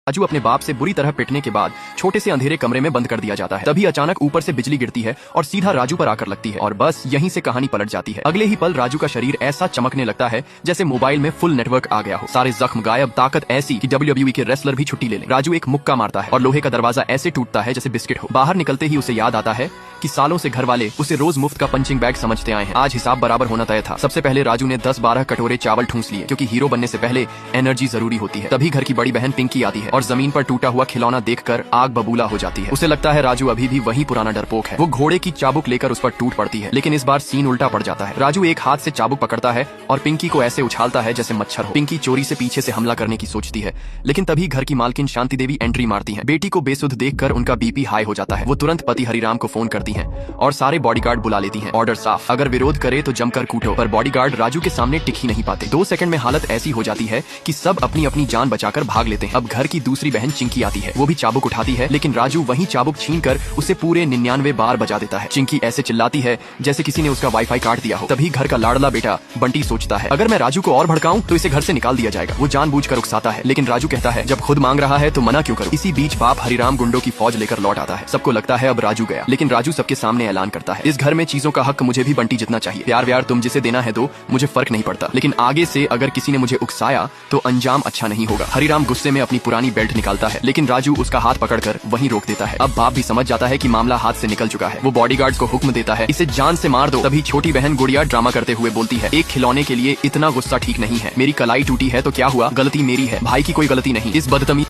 राजू अपने बाप से बुरी तरह पिटने के बाद छोटे से अंधेरे कमरे में बंद कर दिया जाता है। तभी अचानक ऊपर से बिजली गिरती है और सीधा राजू पर आकर लगती है और बस यहीं से कहानी पलट जाती है। अगले ही पल राजू का शरीर ऐसा चमकने लगता है जैसे मोबाइल में फुल नेटवर्क आ गया हो। सारे जख्म गायब, ताकत ऐसी कि WWE के रेसलर भी छुट्टी ले लें। राजू एक मुक्का मारता है और लोहे का दरवाजा ऐसे टूटता है जैसे बिस्किट हो। बाहर निकलते ही उसे याद आता है कि सालों से घर वाले उसे रोज मुफ्त का पंचिंग बैग समझते आए हैं। आज हिसाब बराबर होना तय था। सबसे पहले राजू ने 10-12 कटोरे चावल ठूंस लिए क्योंकि हीरो बनने से पहले एनर्जी जरूरी होती है। तभी घर की बड़ी बहन पिंकी आती है और जमीन पर टूटा हुआ खिलौना देखकर आग बबूला हो जाती है। उसे लगता है राजू अभी भी वही पुराना डरपोक है। वो घोड़े की चाबुक लेकर उस पर टूट पड़ती है, लेकिन इस बार सीन उल्टा पड़ जाता है। राजू एक हाथ से चाबुक पकड़ता है और पिंकी को ऐसे उछालता है जैसे मच्छर हो। पिंकी चोरी से पीछे से हमला करने की सोचती है, लेकिन तभी घर की मालकिन शांति देवी एंट्री मारती है। बेटी को बेसुध देखकर उनका बीपी हाई हो जाता है। वो तुरंत पति हरिराम को फोन करती है और सारे बॉडीगार्ड बुला लेती हैं। ऑर्डर साफ, अगर विरोध करे तो जमकर कूटो। पर बॉडीगार्ड राजू के सामने टिक ही नहीं पाते। 2 सेकंड में हालत ऐसी हो जाती है कि सब अपनी अपनी जान बचाकर भाग लेते हैं। अब घर की दूसरी बहन चिंकी आती है। वो भी चाबुक उठाती है, लेकिन राजू वही चाबुक छीनकर उसे पूरे 99 बार बजा देता है। चिंकी ऐसे चिल्लाती है जैसे किसी ने उसका वाईफाई काट दिया हो। तभी घर का लाडला बेटा बंटी सोचता है, अगर मैं राजू को और भड़काऊं तो इसे घर से निकाल दिया जाएगा। वो जानबूझकर उकसाता है, लेकिन राजू कहता है जब खुद मांग रहा है तो मना क्यों करूं। इसी बीच बाप हरिराम गुंडों की फौज लेकर लौट आता है। सबको लगता है अब राजू गया, लेकिन राजू सबके सामने ऐलान करता है, इस घर में चीजों का हक मुझे भी बंटी जितना चाहिए। प्यार व्यार तुम जिसे देना है दो, मुझे फर्क नहीं पड़ता, लेकिन आगे से अगर किसी ने मुझे उकसाया तो अंजाम अच्छा नहीं होगा। हरिराम गुस्से में अपनी पुरानी बेल्ट निकालता है, लेकिन राजू उसका हाथ पकड़कर वहीं रोक देता है। अब बाप भी समझ जाता है कि मामला हाथ से निकल चुका है। वो बॉडीगार्ड्स को हुक्म देता है, इसे जान से मार दो। तभी छोटी बहन गुड़िया ड्रामा करते हुए बोलती है, एक खिलौने के लिए इतना गुस्सा ठीक नहीं है। मेरी कलाई टूटी है तो क्या हुआ, गलती मेरी है, भाई की कोई गलती नहीं। इस बदतमीज